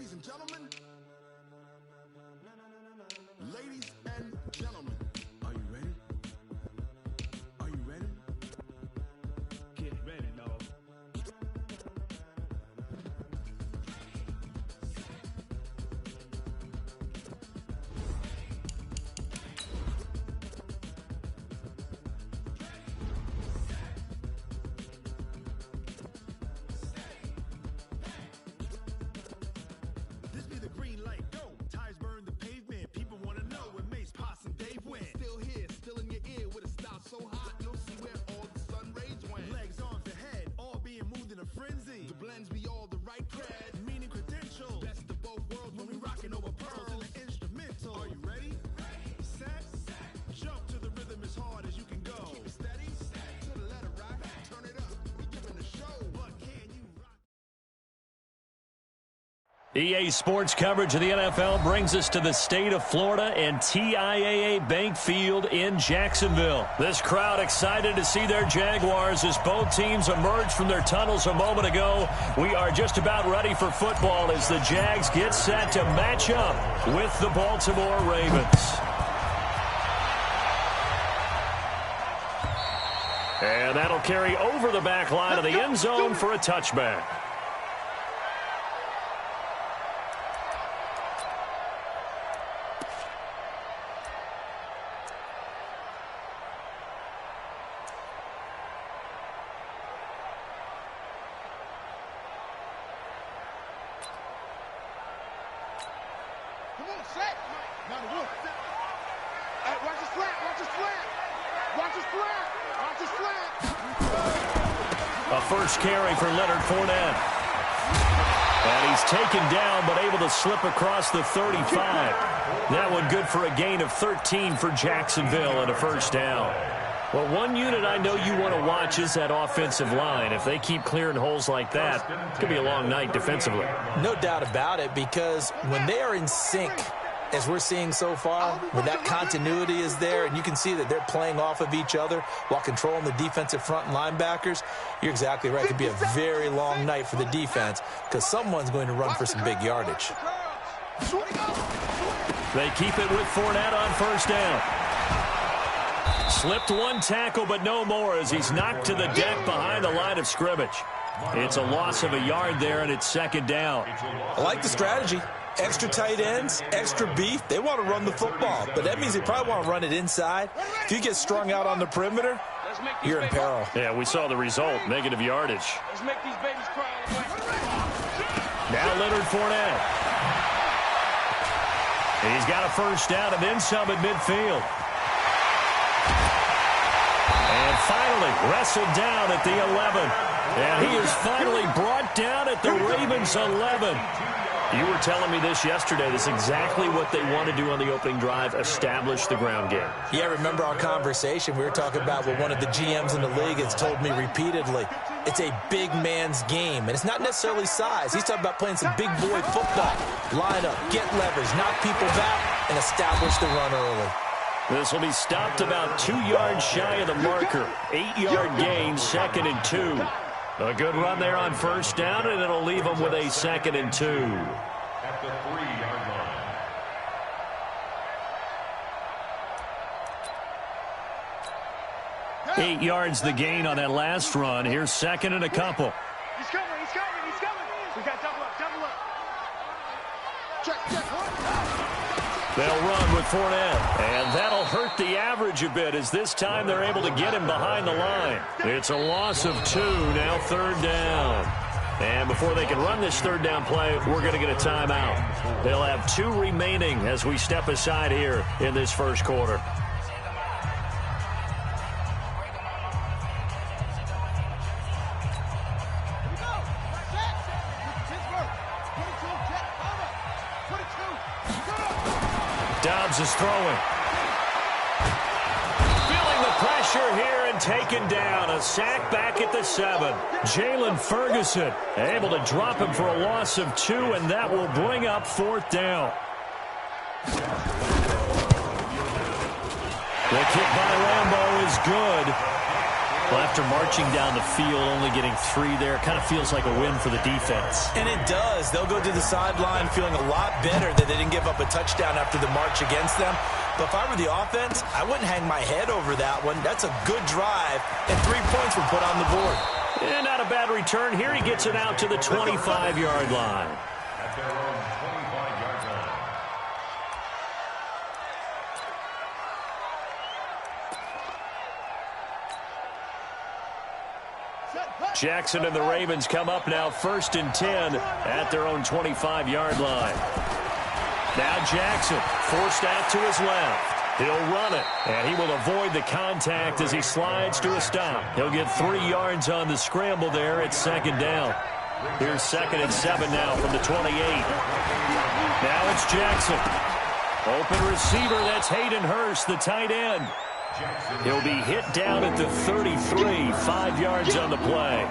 Ladies and gentlemen. Ladies and gentlemen. Are you ready? Are you ready? Get ready, dog. This be the green light, go. Tires burn the pavement. People want to know where Mace, Poss, and Dave went. Still here, still in your ear with a style so hot. You'll see where all the sun rays went. Legs, arms, and head, all being moved in a frenzy. The blends be all the right cred, meaning credentials. Best of both worlds when we rockin' over pearls in the instrumental. Are you ready? Set. Jump to the rhythm as hard as you can go. Keep it steady. To the letter rock. Turn it up. We giving the show. But can you rock? EA Sports coverage of the NFL brings us to the state of Florida and TIAA Bank Field in Jacksonville. This crowd excited to see their Jaguars as both teams emerged from their tunnels a moment ago. We are just about ready for football as the Jags get set to match up with the Baltimore Ravens. And that'll carry over the back line of the end zone for a touchback. Come on, set. Now the wolf. Hey, watch the slant. Watch the slant. Watch the slant. Watch the slant. A first carry for Leonard Fournette. And he's taken down but able to slip across the 35. That one good for a gain of 13 for Jacksonville and a first down. Well, one unit I know you want to watch is that offensive line. If they keep clearing holes like that, it's going to be a long night defensively. No doubt about it, because when they are in sync, as we're seeing so far, when that continuity is there and you can see that they're playing off of each other while controlling the defensive front linebackers, you're exactly right. It could be a very long night for the defense because someone's going to run for some big yardage. They keep it with Fournette on first down. Slipped one tackle, but no more as he's knocked to the deck behind the line of scrimmage. It's a loss of a yard there, and it's second down. I like the strategy. Extra tight ends, extra beef. They want to run the football, but that means they probably want to run it inside. If you get strung out on the perimeter, you're in peril. Yeah, we saw the result, negative yardage. Let's make these babies cry. Now Leonard Fournette. He's got a first down and then some at midfield. And finally wrestled down at the 11. And he is finally brought down at the Ravens' 11. You were telling me this yesterday. This is exactly what they want to do on the opening drive, establish the ground game. Yeah, remember our conversation. We were talking about what one of the GMs in the league has told me repeatedly. It's a big man's game, and it's not necessarily size. He's talking about playing some big boy football. Line up, get leverage, knock people back, and establish the run early. This will be stopped about 2 yards shy of the marker. 8-yard gain, 2nd and 2. A good run there on first down, and it'll leave them with a 2nd and 2. At the 3-yard line. 8 yards the gain on that last run. Here's 2nd and a couple. He's coming. He's coming. He's coming. We got double up. Double up. Check. They'll run with Fournette, and that'll hurt the average a bit as this time they're able to get him behind the line. It's a loss of 2, now 3rd down. And before they can run this 3rd down play, we're going to get a timeout. They'll have 2 remaining as we step aside here in this first quarter. Dobbs is throwing. Feeling the pressure here and taken down. A sack back at the 7. Jalen Ferguson able to drop him for a loss of 2, and that will bring up 4th down. The kick by Lambeau is good. Well, after marching down the field, only getting 3 there, kind of feels like a win for the defense. And it does. They'll go to the sideline feeling a lot better that they didn't give up a touchdown after the march against them. But if I were the offense, I wouldn't hang my head over that one. That's a good drive, and 3 points were put on the board. And not a bad return. Here he gets it out to the 25-yard line. At their own 25-yard line. Jackson and the Ravens come up now 1st and 10 at their own 25-yard line. Now Jackson forced out to his left. He'll run it, and he will avoid the contact as he slides to a stop. He'll get 3 yards on the scramble there at 2nd down. Here's 2nd and 7 now from the 28. Now it's Jackson. Open receiver, that's Hayden Hurst, the tight end. He'll be hit down at the 33, 5 yards on the play.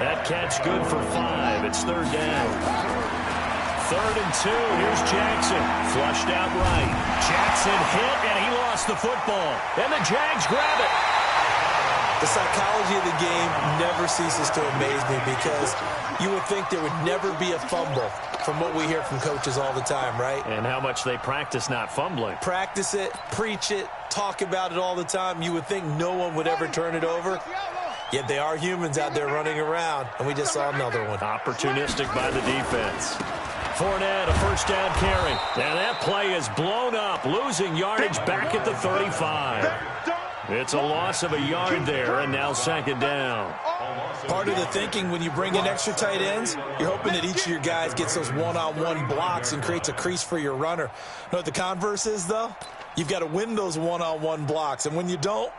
That catch good for 5. It's 3rd down. 3rd and 2. Here's Jackson. Flushed out right. Jackson hit, and he lost the football. And the Jags grab it. The psychology of the game never ceases to amaze me because you would think there would never be a fumble from what we hear from coaches all the time, right? And how much they practice not fumbling. Practice it, preach it, talk about it all the time. You would think no one would ever turn it over. Yet they are humans out there running around, and we just saw another one. Opportunistic by the defense. Fournette, a 1st down carry. And that play is blown up, losing yardage back at the 35. It's a loss of a yard there, and now 2nd down. Part of the thinking when you bring in extra tight ends, you're hoping that each of your guys gets those one-on-one blocks and creates a crease for your runner. You know what the converse is, though? You've got to win those one-on-one blocks, and when you don't,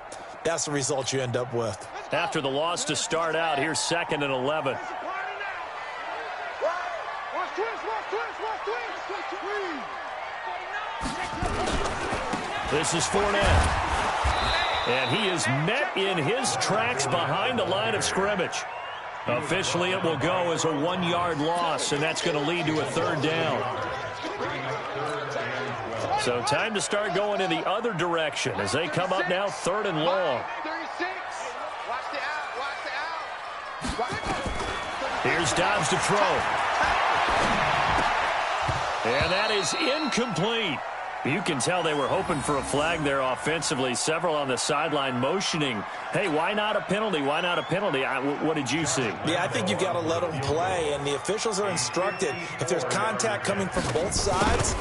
that's the result you end up with. After the loss to start out, here's 2nd and 11. This is Fournette. And he is met in his tracks behind the line of scrimmage. Officially, it will go as a 1-yard loss, and that's going to lead to a 3rd down. So time to start going in the other direction as they come up now 3rd and long. Here's Dobbs to throw. And that is incomplete. You can tell they were hoping for a flag there offensively. Several on the sideline motioning, hey, why not a penalty? Why not a penalty? What did you see? Yeah, I think you've got to let them play, and the officials are instructed if there's contact coming from both sides,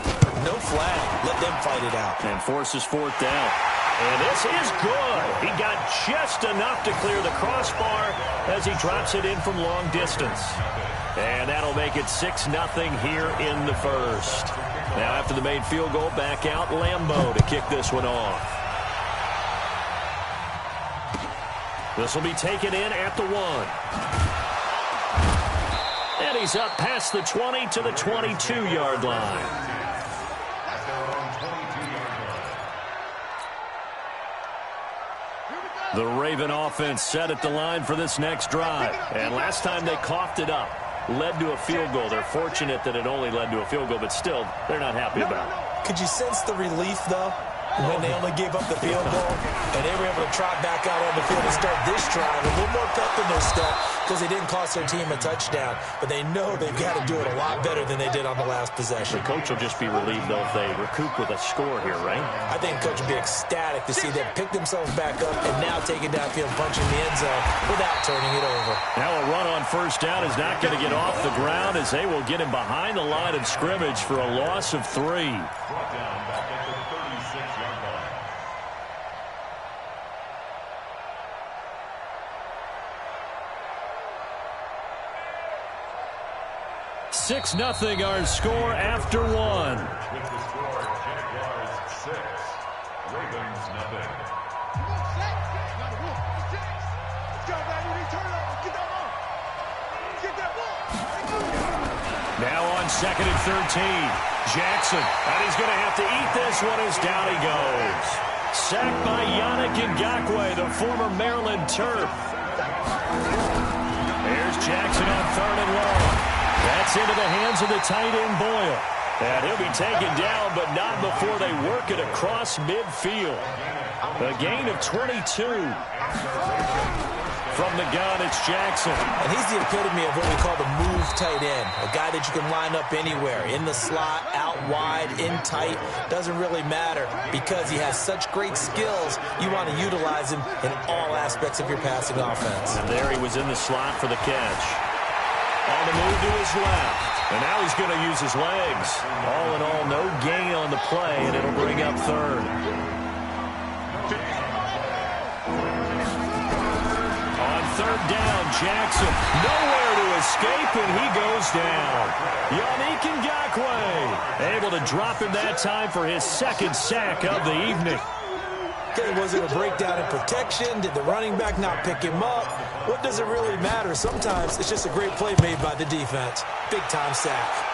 no flag. Let them fight it out. And forces 4th down. And this is good. He got just enough to clear the crossbar as he drops it in from long distance. And that'll make it 6-0 here in the 1st. Now after the made field goal, back out Lambeau to kick this one off. This will be taken in at the 1. And he's up past the 20 to the 22-yard line. The Raven offense set at the line for this next drive. And last time they coughed it up. Led to a field goal. They're fortunate that it only led to a field goal, but still, they're not happy about it. Could you sense the relief, though, when they only gave up the field goal and they were able to trot back out on the field and start this drive? A little more pep in their step because they didn't cost their team a touchdown, but they know they've got to do it a lot better than they did on the last possession. The coach will just be relieved, though, if they recoup with a score here, right? I think the coach will be ecstatic to see them pick themselves back up and now take it downfield, punching the end zone without turning it over. Now a run on 1st down is not going to get off the ground as they will get him behind the line of scrimmage for a loss of 3. Brought down back at the 36-yard line. 6-0 our score after 1. With the score, Jaguars 6, Ravens nothing. Now on 2nd and 13. Jackson, and he's going to have to eat this one as down he goes. Sacked by Yannick Ngakoue, the former Maryland Terp. There's Jackson on 3rd and long. That's into the hands of the tight end Boyle. And he'll be taken down, but not before they work it across midfield. A gain of 22. From the gun, it's Jackson. And he's the epitome of what we call the move tight end, a guy that you can line up anywhere, in the slot, out wide, in tight, doesn't really matter because he has such great skills. You want to utilize him in all aspects of your passing offense. And there he was in the slot for the catch. On the move to his left. And now he's going to use his legs. All in all, no gain on the play, and it'll bring up third. On third down, Jackson nowhere to escape, and he goes down. Yannick Ngakoue able to drop him that time for his second sack of the evening. Okay, was it a breakdown in protection? Did the running back not pick him up? What does it really matter? Sometimes it's just a great play made by the defense. Big-time sack.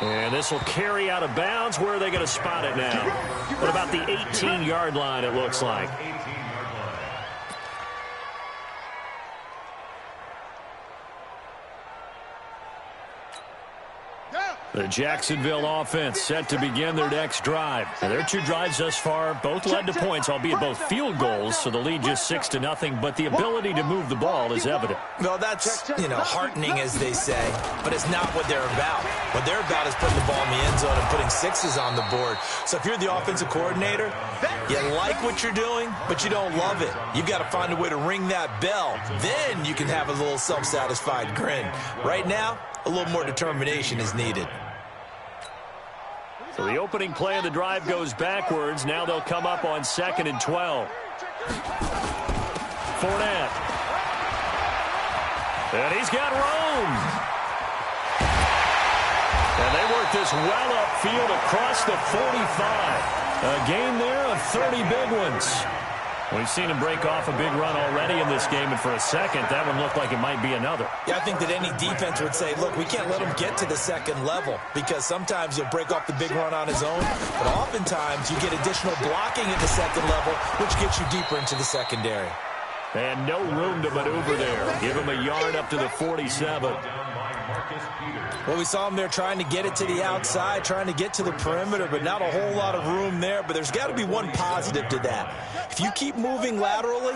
And this will carry out of bounds. Where are they going to spot it now? At about the 18-yard line, it looks like. The Jacksonville offense set to begin their next drive. And their two drives thus far both led to points, albeit both field goals, so the lead just 6-0, but the ability to move the ball is evident. Well, that's, heartening, as they say, but it's not what they're about. What they're about is putting the ball in the end zone and putting sixes on the board. So if you're the offensive coordinator, you like what you're doing, but you don't love it. You've got to find a way to ring that bell. Then you can have a little self-satisfied grin. Right now, a little more determination is needed. So the opening play of the drive goes backwards. Now they'll come up on 2nd and 12. Fournette. And he's got room. And they work this well upfield across the 45. A gain there of 30 big ones. We've seen him break off a big run already in this game, and for a second, that one looked like it might be another. Yeah, I think that any defense would say, look, we can't let him get to the second level, because sometimes he'll break off the big run on his own, but oftentimes you get additional blocking at the second level, which gets you deeper into the secondary. And no room to maneuver there. Give him a yard up to the 47. Well, we saw him there trying to get it to the outside, trying to get to the perimeter, but not a whole lot of room there. But there's got to be one positive to that. If you keep moving laterally,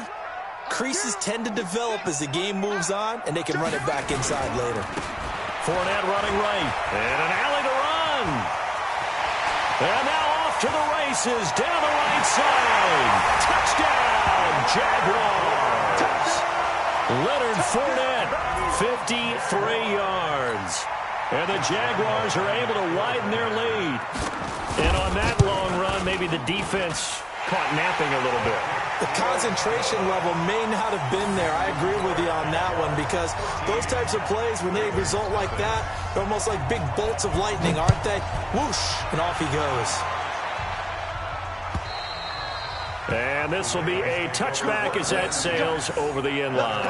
creases tend to develop as the game moves on, and they can run it back inside later. Fournette running right, and an alley to run. And now off to the races, down the right side. Touchdown, Jaguars. Leonard Fournette, 53 yards. And the Jaguars are able to widen their lead. And on that long run, maybe the defense caught napping a little bit. The concentration level may not have been there. I agree with you on that one, because those types of plays, when they result like that, they're almost like big bolts of lightning, aren't they? Whoosh, and off he goes. And this will be a touchback as that sails over the end line.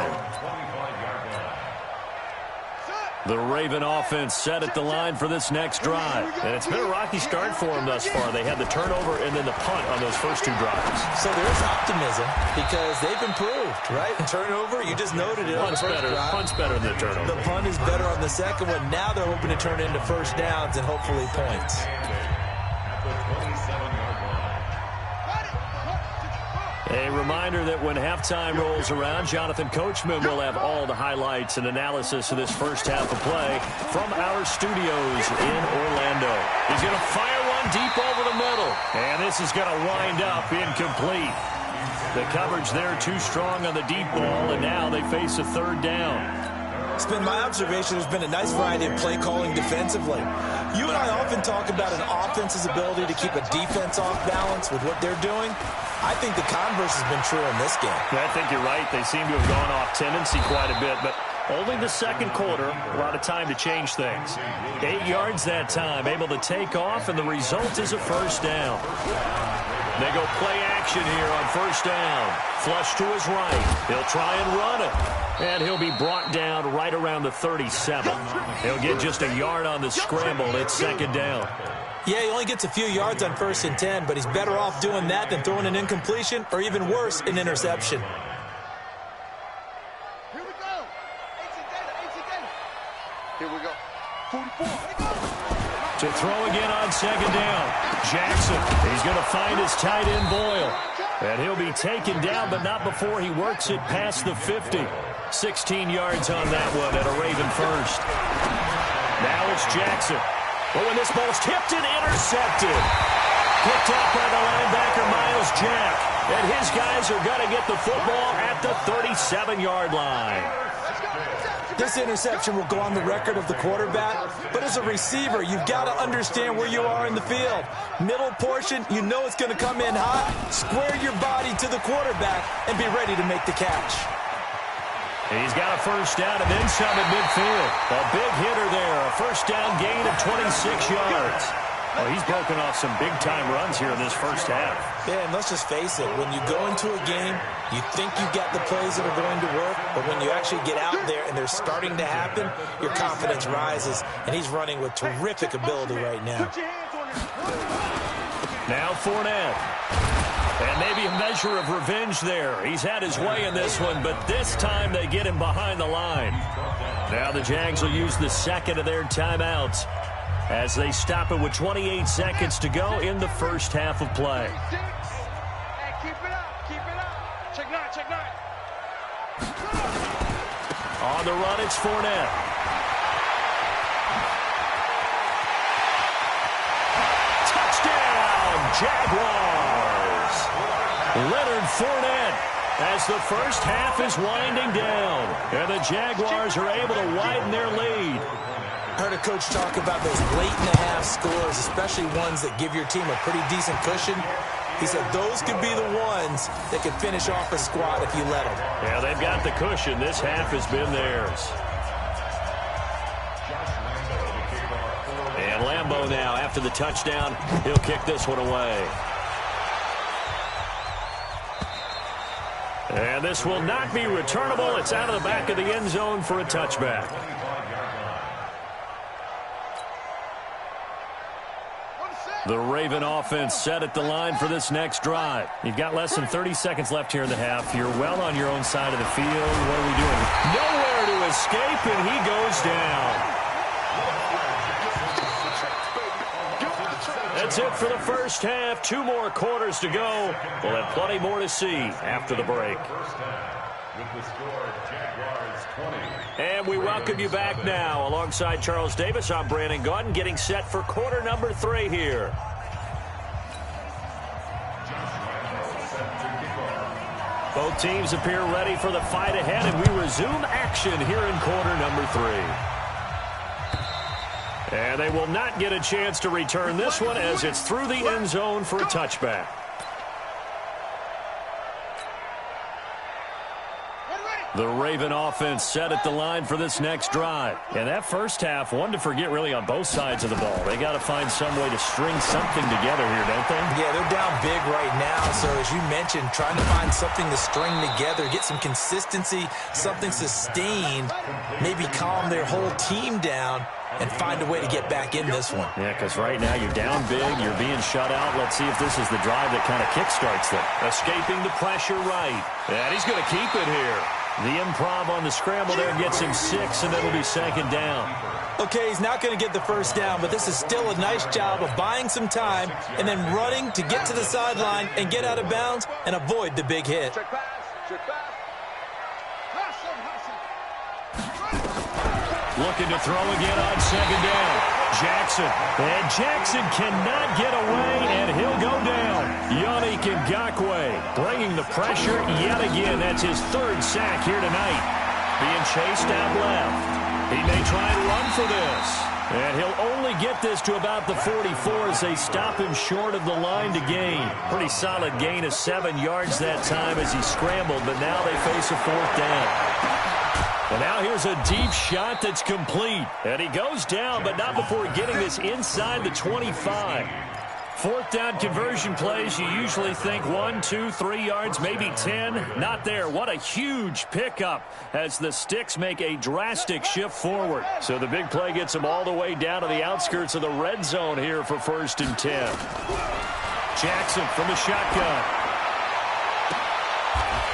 The Raven offense set at the line for this next drive. And it's been a rocky start for them thus far. They had the turnover and then the punt on those first two drives. So there's optimism because they've improved, right? Turnover, you just noted it. Punt's better than the turnover. The punt is better on the second one. Now they're hoping to turn it into first downs and hopefully points. A reminder that when halftime rolls around, Jonathan Coachman will have all the highlights and analysis of this first half of play from our studios in Orlando. He's going to fire one deep over the middle, and this is going to wind up incomplete. The coverage there too strong on the deep ball, and now they face a third down. It's been my observation there's been a nice variety of play calling defensively. You and I often talk about an offense's ability to keep a defense off balance with what they're doing. I think the converse has been true in this game. I think you're right. They seem to have gone off tendency quite a bit, but only the second quarter, a lot of time to change things. 8 yards that time, able to take off, and the result is a first down. They go play action here on first down. Flush to his right. He'll try and run it. And he'll be brought down right around the 37. He'll get just a yard on the scramble. It's second down. Yeah, he only gets a few yards on 1st and 10, but he's better off doing that than throwing an incompletion or even worse, an interception. Here we go. Here we go. To throw again on second down. Jackson, he's going to find his tight end Boyle. And he'll be taken down, but not before he works it past the 50. 16 yards on that one at a Raven first. Now it's Jackson. But when this ball's tipped and intercepted. Picked up by the linebacker, Miles Jack. And his guys are going to get the football at the 37-yard line. This interception will go on the record of the quarterback, but as a receiver, you've got to understand where you are in the field. Middle portion, you know it's going to come in hot. Square your body to the quarterback and be ready to make the catch. He's got a first down and then some at midfield. A big hitter there, a first down gain of 26 yards. Well, he's broken off some big-time runs here in this first half. Yeah, and let's just face it. When you go into a game, you think you got the plays that are going to work, but when you actually get out there and they're starting to happen, your confidence rises, and he's running with terrific ability right now. Now Fournette. And maybe a measure of revenge there. He's had his way in this one, but this time they get him behind the line. Now the Jags will use the second of their timeouts as they stop it with 28 seconds to go in the first half of play. Hey, keep it up, keep it up. Check nine. On the run, it's Fournette. Touchdown, Jaguars! Leonard Fournette as the first half is winding down. And the Jaguars are able to widen their lead. Heard a coach talk about those late-in-the-half scores, especially ones that give your team a pretty decent cushion. He said those could be the ones that could finish off a squad if you let them. Yeah, they've got the cushion. This half has been theirs. And Lambeau now, after the touchdown, he'll kick this one away. And this will not be returnable. It's out of the back of the end zone for a touchback. The Raven offense set at the line for this next drive. You've got less than 30 seconds left here in the half. You're well on your own side of the field. What are we doing? Nowhere to escape, and he goes down. That's it for the first half. 2 more quarters to go. We'll have plenty more to see after the break. With the score, Jaguars 20. And we welcome you back now. Alongside Charles Davis, I'm Brandon Gaudin, getting set for quarter number 3 here. Both teams appear ready for the fight ahead, and we resume action here in quarter number 3. And they will not get a chance to return this one as it's through the end zone for a touchback. The Raven offense set at the line for this next drive. And that first half, one to forget really on both sides of the ball. They got to find some way to string something together here, don't they? Yeah, they're down big right now. So as you mentioned, trying to find something to string together, get some consistency, something sustained, maybe calm their whole team down and find a way to get back in this one. Yeah, because right now you're down big, you're being shut out. Let's see if this is the drive that kind of kickstarts them. Escaping the pressure right. And he's going to keep it here. The improv on the scramble there gets him 6, and it'll be second down. Okay, he's not going to get the first down, but this is still a nice job of buying some time and then running to get to the sideline and get out of bounds and avoid the big hit. Check pass. Looking to throw again on second down. Jackson. And Jackson cannot get away, and he'll go down. Yannick Ngakoue bringing the pressure yet again. That's his 3rd sack here tonight. Being chased out left. He may try and run for this. And he'll only get this to about the 44 as they stop him short of the line to gain. Pretty solid gain of 7 yards that time as he scrambled, but now they face a 4th down. And now here's a deep shot that's complete. And he goes down, but not before getting this inside the 25. 4th down conversion plays, you usually think 1, 2, 3 yards, maybe 10. Not there. What a huge pickup as the Sticks make a drastic shift forward. So the big play gets them all the way down to the outskirts of the red zone here for 1st and 10. Jackson from the shotgun.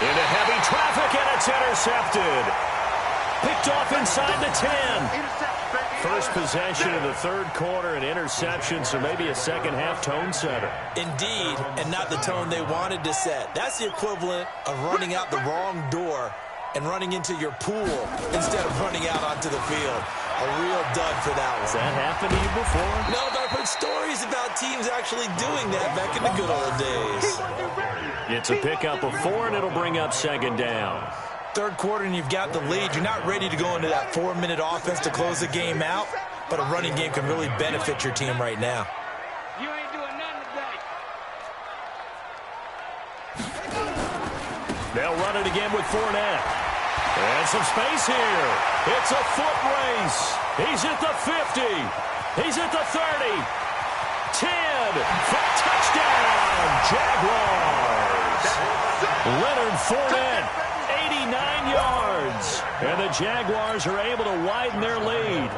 Into heavy traffic, and it's intercepted. Picked off inside the 10. First possession of the third quarter, an interception, so maybe a second-half tone setter. Indeed, and not the tone they wanted to set. That's the equivalent of running out the wrong door and running into your pool instead of running out onto the field. A real dud for that one. Has that happened to you before? No, but I've heard stories about teams actually doing that back in the good old days. It's a pickup of 4, and it'll bring up second down. Third quarter and you've got the lead. You're not ready to go into that 4-minute offense to close the game out, but a running game can really benefit your team right now. You ain't doing nothing today. They'll run it again with Fournette. And some space here. It's a foot race. He's at the 50. He's at the 30. 10 for touchdown, Jaguars. Leonard Fournette, 89 yards. And the Jaguars are able to widen their lead.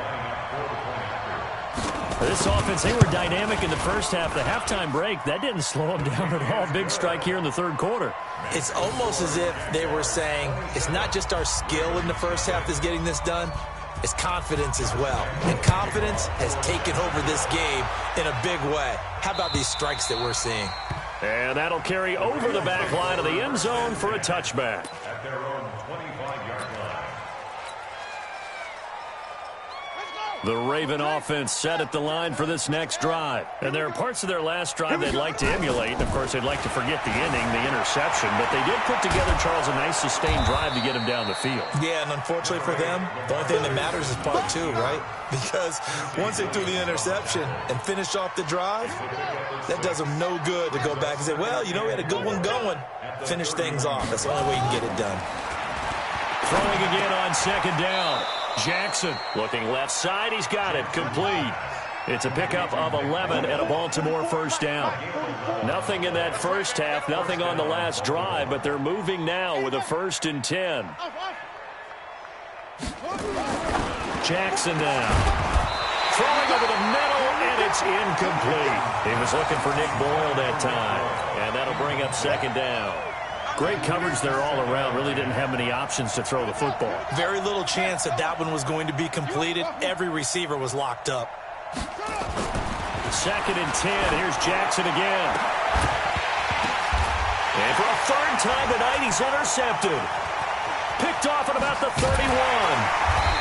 This offense, they were dynamic in the first half. The halftime break, that didn't slow them down at all. Big strike here in the third quarter. It's almost as if they were saying, it's not just our skill in the first half that's getting this done, it's confidence as well. And confidence has taken over this game in a big way. How about these strikes that we're seeing? And that'll carry over the back line of the end zone for a touchback. At their own 25-yard line. The Raven offense set at the line for this next drive. And there are parts of their last drive they'd like to emulate. And, of course, they'd like to forget the inning, the interception. But they did put together, Charles, a nice sustained drive to get him down the field. Yeah, and unfortunately for them, the only thing that matters is part 2, right? Because once they threw the interception and finished off the drive, that does them no good to go back and say, well, you know, we had a good one going. Finish things off. That's the only way you can get it done. Throwing again on second down. Jackson looking left side. He's got it. Complete. It's a pickup of 11 and a Baltimore first down. Nothing in that first half, nothing on the last drive, but they're moving now with a 1st and 10. Jackson now. Throwing over the middle, and it's incomplete. He was looking for Nick Boyle that time, and that'll bring up second down. Great coverage there all around. Really didn't have many options to throw the football. Very little chance that that one was going to be completed. Every receiver was locked up. 2nd and 10. Here's Jackson again. And for a 3rd time tonight, he's intercepted. Picked off at about the 31.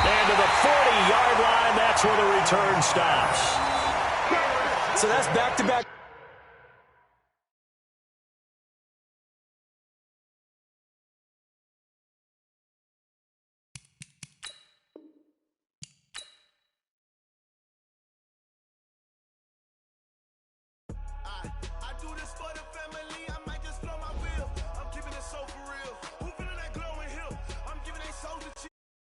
And to the 40-yard line, that's where the return stops. So that's back-to-back.